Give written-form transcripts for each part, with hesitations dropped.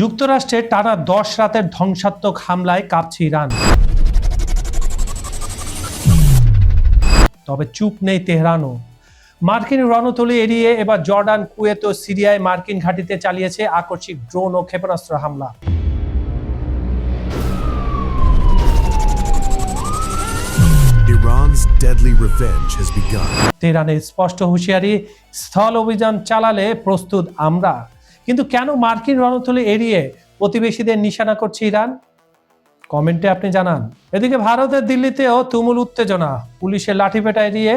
যুক্তরাষ্ট্রে টানা 10 রাতের ধ্বংসাত্মক হামলায় কাঁপছে ইরান। তবে চুপ নেই তেহরানও। মার্কিন রণতলি এড়িয়ে এবার জর্ডান, কুয়েত ও সিরিয়ায় মার্কিন ঘাঁটিতে চালিয়েছে আকস্মিক ড্রোন ও ক্ষেপণাস্ত্র হামলা। Iran's deadly revenge has begun. তেহরানের স্পষ্ট হুঁশিয়ারি, স্থল অভিযান চালালে প্রস্তুত আমরা। কিন্তু কেন মার্কিন রণতলি এড়িয়ে প্রতিবেশীদের নিশানা করছে ইরান? কমেন্টে আপনি জানান। এদিকে ভারতের দিল্লিতেও তুমুল উত্তেজনা। পুলিশের লাঠিপেটা এড়িয়ে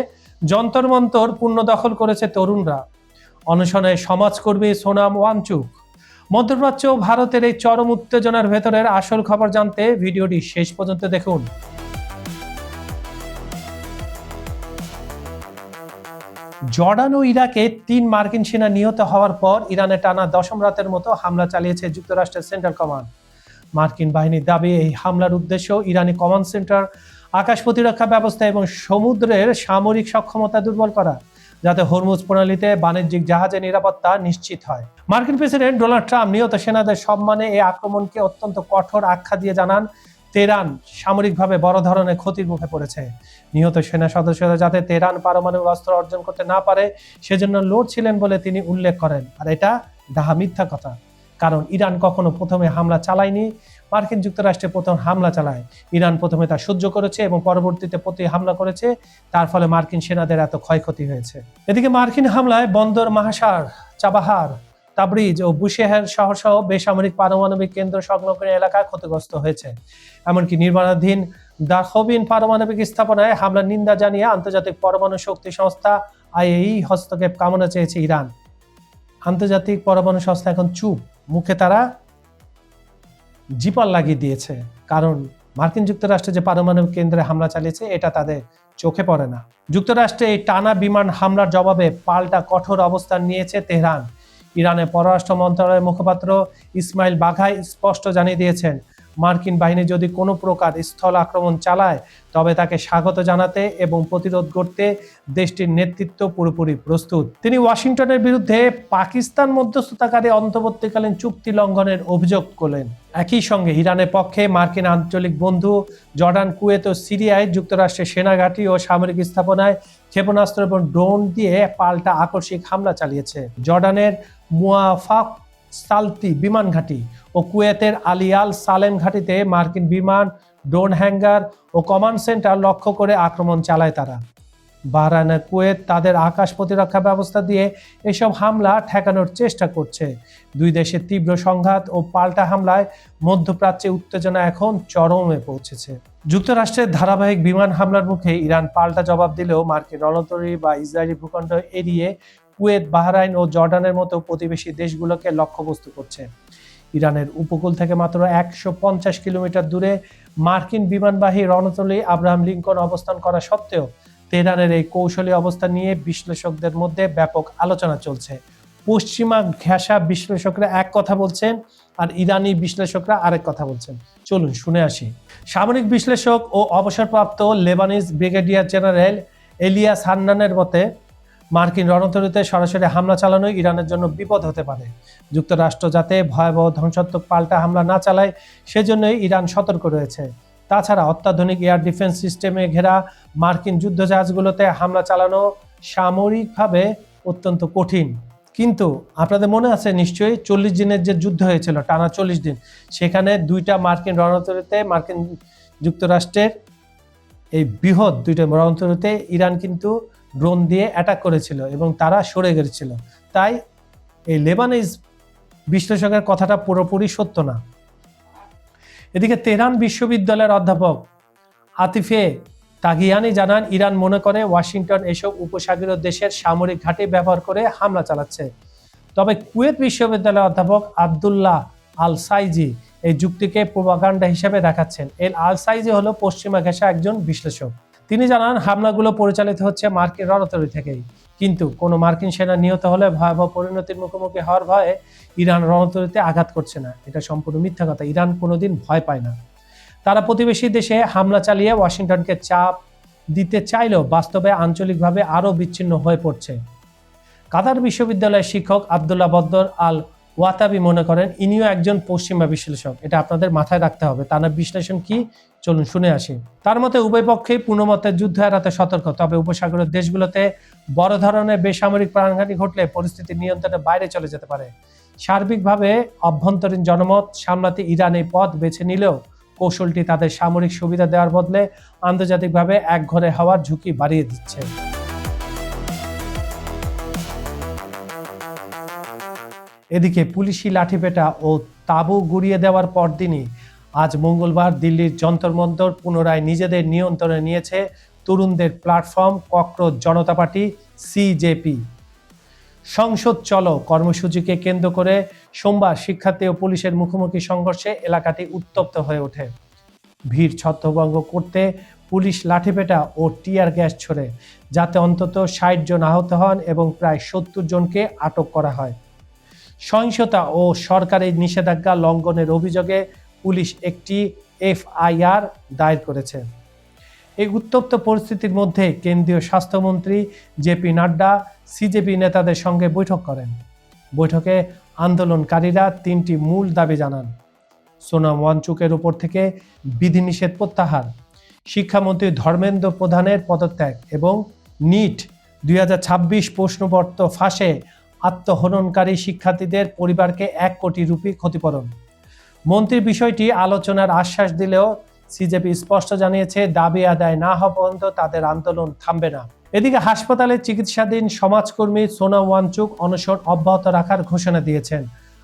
যন্তর মন্তর পূর্ণ দখল করেছে তরুণরা। অনশনে সমাজকর্মী সোনাম ওয়াংচুক। মধ্যপ্রাচ্য ও ভারতের এই চরম উত্তেজনার ভেতরের আসল খবর জানতে ভিডিওটি শেষ পর্যন্ত দেখুন। জর্ডান ও ইরাকে 3 মার্কিন সেনা নিহত হওয়ার পর ইরানে টানা 10ম রাতের মতো হামলা চালিয়েছে যুক্তরাষ্ট্রের সেন্ট্রাল কমান্ড। মার্কিন বাহিনীর দাবি, এই হামলার উদ্দেশ্য ইরানি কমান্ড সেন্টার, আকাশ প্রতিরক্ষা ব্যবস্থা এবং সমুদ্রের সামরিক সক্ষমতা দুর্বল করা, যাতে হরমুজ প্রণালীতে বাণিজ্যিক জাহাজের নিরাপত্তা নিশ্চিত হয়। মার্কিন প্রেসিডেন্ট ডোনাল্ড ট্রাম্প নিহত সেনাদের সম্মানে এই আক্রমণকে অত্যন্ত কঠোর আখ্যা দিয়ে জানান, তেহরান সামরিকভাবে বড় ধরনের ক্ষতির মুখে পড়েছে। নিহত সেনা সদস্যরা যাতে তেহরান পারমাণবিক অস্ত্র অর্জন করতে না পারে সেজন্য লড়ছিলেন বলে তিনি উল্লেখ করেন। আর এটা ডাহা মিথ্যা কথা, কারণ ইরান কখনো প্রথমে হামলা চালায়নি। মার্কিন যুক্তরাষ্ট্রে প্রথম হামলা চালায় ইরান, প্রথমে তা সহ্য করেছে এবং পরবর্তীতে প্রতি হামলা করেছে। তার ফলে মার্কিন সেনাদের এত ক্ষয়ক্ষতি হয়েছে। এদিকে মার্কিন হামলায় বন্দর মাহাসার, চাবাহার, তাবরিজ ও বুশেহের শহর সহ বেসামরিক পারমাণবিক কেন্দ্র সংলগ্ন এলাকা ক্ষতিগ্রস্ত হয়েছে। এমনকি নির্মাণাধীন দাখবিন পারমাণবিক স্থাপনায় হামলার নিন্দা জানিয়ে আন্তর্জাতিক পরমাণু শক্তি সংস্থা আইএই হস্তক্ষেপ কামনা চেয়েছে ইরান। আন্তর্জাতিক পরমাণু সংস্থা এখন চুপ, মুখে তারা জিপাল লাগিয়ে দিয়েছে, কারণ মার্কিন যুক্তরাষ্ট্রে যে পারমাণবিক কেন্দ্রে হামলা চালিয়েছে এটা তাদের চোখে পড়ে না। যুক্তরাষ্ট্রে এই টানা বিমান হামলার জবাবে পাল্টা কঠোর অবস্থান নিয়েছে তেহরান। ইরানের পররাষ্ট্র মন্ত্রণালয়ের মুখপাত্র ইসমাইল বাঘাই স্পষ্ট জানিয়ে দিয়েছেন, মার্কিন বাহিনী যদি কোনো প্রকার স্থল আক্রমণ চালায় তবে তাকে স্বাগত জানাতে এবং প্রতিরোধ করতে দেশটির নেতৃত্ব পুরোপুরি প্রস্তুত। তিনি ওয়াশিংটনের বিরুদ্ধে পাকিস্তান মধ্যস্থতাকারী অন্তর্বর্তীকালীন চুক্তি লঙ্ঘনের অভিযোগ করলেন। একই সঙ্গে ইরানের পক্ষে মার্কিন আঞ্চলিক বন্ধু জর্ডান, কুয়েত ও সিরিয়ায় যুক্তরাষ্ট্রের সেনাঘাঁটি ও সামরিক স্থাপনায় ক্ষেপণাস্ত্র এবং ড্রোন দিয়ে পাল্টা আকস্মিক হামলা চালিয়েছে। জর্ডানের মুয়াফাক সালতি বিমান ঘাঁটি ও কুয়েতের আলিয়াল সালেম ঘাঁটিতে মার্কিন বিমান, ড্রোন হ্যাঙ্গার ও কমান্ড সেন্টার লক্ষ্য করে আক্রমণ চালায় তারা। বাহরাইনের কুয়েত তাদের আকাশ প্রতিরক্ষা ব্যবস্থা দিয়ে এসব হামলা ঠেকানোর চেষ্টা করছে। দুই দেশের তীব্র সংঘাত ও পাল্টা হামলায় মধ্যপ্রাচ্যে উত্তেজনা এখন চরমে পৌঁছেছে। যুক্তরাষ্ট্রের ধারাবাহিক বিমান হামলার মুখে ইরান পাল্টা জবাব দিলেও মার্কিন রণতরী বা ইসরায়েলি ভূখণ্ড এড়িয়ে কুয়েত, বাহরাইন ও জর্ডানের মতো প্রতিবেশী দেশগুলোকে লক্ষ্যবস্তু করছে। ইরানের উপকূল থেকে মাত্র 150 কিলোমিটার দূরে মার্কিন বিমানবাহী রণতলী আব্রাহাম লিঙ্কন অবস্থান করা সত্ত্বেও তেহরানের এই কৌশলী অবস্থান নিয়ে বিশ্লেষকদের মধ্যে ব্যাপক আলোচনা চলছে। পশ্চিমা ঘেঁষা বিশ্লেষকরা এক কথা বলছেন আর ইরানি বিশ্লেষকরা আরেক কথা বলছেন। চলুন শুনে আসি। সামরিক বিশ্লেষক ও অবসরপ্রাপ্ত লেবানিজ ব্রিগেডিয়ার জেনারেল এলিয়াস হান্নানের মতে, মার্কিন রণতরীতে সরাসরি হামলা চালানো ইরানের জন্য বিপদ হতে পারে। যুক্তরাষ্ট্র যাতে ভয়াবহ ধ্বংসাত্মক পাল্টা হামলা না চালায় সেজন্যই ইরান সতর্ক রয়েছে। তাছাড়া অত্যাধুনিক এয়ার ডিফেন্স সিস্টেমে ঘেরা মার্কিন যুদ্ধজাহাজগুলোতে হামলা চালানো সামরিকভাবে অত্যন্ত কঠিন। কিন্তু আপনাদের মনে আছে নিশ্চয়ই 40 দিনের যে যুদ্ধ হয়েছিল, টানা 40 দিন, সেখানে 2টা মার্কিন রণতরীতে মার্কিন যুক্তরাষ্ট্রের এই বৃহৎ 2টা রণতরীতে ইরান কিন্তু ড্রোন দিয়ে অ্যাটাক করেছিল এবং তারা সরে গেছিল। তাই এই লেবানিজ বিশ্লেষকের কথাটা পুরোপুরি সত্য না। এদিকে তেহরান বিশ্ববিদ্যালয়ের অধ্যাপক আতিফে তাগিয়ানি জানান, ইরান মনে করে ওয়াশিংটন এসব উপসাগরীয় দেশের সামরিক ঘাঁটি ব্যবহার করে হামলা চালাচ্ছে। তবে কুয়েত বিশ্ববিদ্যালয়ের অধ্যাপক আবদুল্লাহ আল সাইজি এই যুক্তিকে প্রোপাগান্ডা হিসেবে দেখাচ্ছেন। এল আল সাইজি হলো পশ্চিমা ঘেঁষা একজন বিশ্লেষক। তিনি জানান, হামলাগুলো পরিচালিত হচ্ছে মার্কিন রণতরী থেকেই, কিন্তু কোনো মার্কিন সেনা নিহত হলে ভয়াবহ পরিণতির মুখোমুখি হওয়ার ভয়ে ইরান রণতরীতে আঘাত করছে না। এটা সম্পূর্ণ মিথ্যা কথা। ইরান কোনোদিন ভয় পায় না। তারা প্রতিবেশী দেশে হামলা চালিয়ে ওয়াশিংটনকে চাপ দিতে চাইলেও বাস্তবে আঞ্চলিকভাবে আরও বিচ্ছিন্ন হয়ে পড়ছে। কাতার বিশ্ববিদ্যালয়ের শিক্ষক আবদুল্লাহ বদর আল ওয়াতাবি মনে করেন ইনিও একজন পশ্চিমা বিশ্লেষক। এটা আপনাদের মাথায় রাখতে হবে। তার বিশ্লেষণ কি, চলুন শুনে আসি। তার মতে উভয় পক্ষেই পুনমতে যুদ্ধ এড়াতে সতর্ক, তবে উপসাগরের দেশগুলোতে বড় ধরনের বেসামরিক প্রাণঘাতী ঘটলে পরিস্থিতি নিয়ন্ত্রণের বাইরে চলে যেতে পারে। সার্বিকভাবে অভ্যন্তরীণ জনমত সামলাতে ইরান এই পথ বেছে নিলেও কৌশলটি তাদের সামরিক সুবিধা দেওয়ার বদলে আন্তর্জাতিকভাবে একঘরে হওয়ার ঝুঁকি বাড়িয়ে দিচ্ছে। এদিকে পুলিশি লাঠিপেটা ও তাঁবু গুড়িয়ে দেওয়ার পরদিনই আজ মঙ্গলবার দিল্লির যন্তর মন্তর পুনরায় নিজেদের নিয়ন্ত্রণে নিয়েছে তরুণদের প্ল্যাটফর্ম ককরোচ জনতা পার্টি সিজেপি। সংসদ চলো কর্মসূচিকে কেন্দ্র করে সোমবার শিক্ষার্থী ও পুলিশের মুখোমুখি সংঘর্ষে এলাকাটি উত্তপ্ত হয়ে ওঠে। ভিড় ছত্রভঙ্গ করতে পুলিশ লাঠিপেটা ও টিয়ার গ্যাস ছোড়ে, যাতে অন্তত ৬০ জন আহত হন এবং প্রায় ৭০ জনকে আটক করা হয়। সহিংসতা ও সরকারি নিষেধাজ্ঞা লঙ্ঘনের অভিযোগে পুলিশ একটি এফআইআর দায়ের করেছে। এই উত্তপ্ত পরিস্থিতির মধ্যে কেন্দ্রীয় স্বাস্থ্যমন্ত্রী জেপি নাড্ডা সিজেপি নেতাদের সঙ্গে বৈঠক করেন। বৈঠকে আন্দোলনকারীরা ৩টি মূল দাবি জানান: সোনাম ওয়াংচুকের উপর থেকে বিধিনিষেধ প্রত্যাহার, শিক্ষামন্ত্রী ধর্মেন্দ্র প্রধানের পদত্যাগ এবং নিট ২০২৬ প্রশ্নপত্র ফাঁসে আত্মহননকারী শিক্ষার্থীদের পরিবারকে ১ কোটি রুপি ক্ষতিপূরণ। মন্ত্রী বিষয়টি আলোচনার আশ্বাস দিলেও সিজেপি স্পষ্ট জানিয়েছে দাবি আদায় না হওয়া পর্যন্ত তাদের আন্দোলন থামবে না। এদিকে হাসপাতালে চিকিৎসাধীন সমাজকর্মী সোনাম ওয়াংচুক অনশন অব্যাহত রাখার ঘোষণা দিয়েছেন।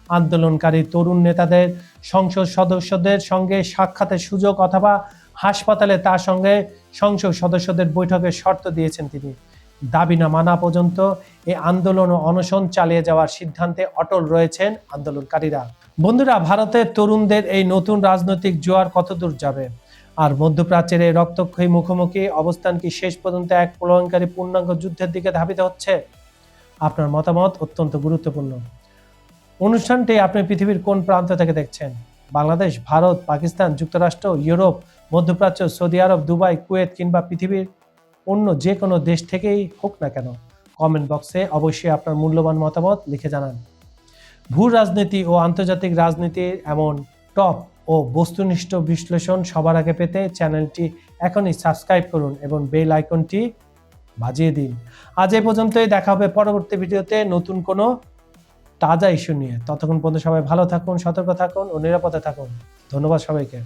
আন্দোলনকারী তরুণ নেতাদের সংসদ সদস্যদের সঙ্গে সাক্ষাতের সুযোগ অথবা হাসপাতালে তার সঙ্গে সংসদ সদস্যদের বৈঠকের শর্ত দিয়েছেন তিনি। দাবি না মানা পর্যন্ত এই আন্দোলন ও অনশন চালিয়ে যাওয়ার সিদ্ধান্তে অটল রয়েছেন আন্দোলনকারীরা। বন্ধুরা, ভারতের তরুণদের এই নতুন রাজনৈতিক জোয়ার কতদূর যাবে? আর মধ্যপ্রাচ্যের এই রক্তক্ষয়ী মুখোমুখি অবস্থান কি শেষ পর্যন্ত এক প্রলয়ঙ্কারী পূর্ণাঙ্গ যুদ্ধের দিকে ধাবিত হচ্ছে? আপনার মতামত অত্যন্ত গুরুত্বপূর্ণ। অনুষ্ঠানটি আপনি পৃথিবীর কোন প্রান্ত থেকে দেখছেন? বাংলাদেশ, ভারত, পাকিস্তান, যুক্তরাষ্ট্র, ইউরোপ, মধ্যপ্রাচ্য, সৌদি আরব, দুবাই, কুয়েত কিংবা পৃথিবীর অন্য যে কোনো দেশ থেকেই হোক না কেন, কমেন্ট বক্সে অবশ্যই আপনার মূল্যবান মতামত লিখে জানান। ভূ রাজনীতি ও আন্তর্জাতিক রাজনীতির এমন টপ ও বস্তুনিষ্ঠ বিশ্লেষণ সবার আগে পেতে চ্যানেলটি এখনই সাবস্ক্রাইব করুন এবং বেল আইকনটি বাজিয়ে দিন। আজ এই পর্যন্তই, দেখা হবে পরবর্তী ভিডিওতে নতুন কোনো তাজা ইস্যু নিয়ে। ততক্ষণ পর্যন্ত সবাই ভালো থাকুন, সতর্ক থাকুন ও নিরাপদে থাকুন। ধন্যবাদ সবাইকে।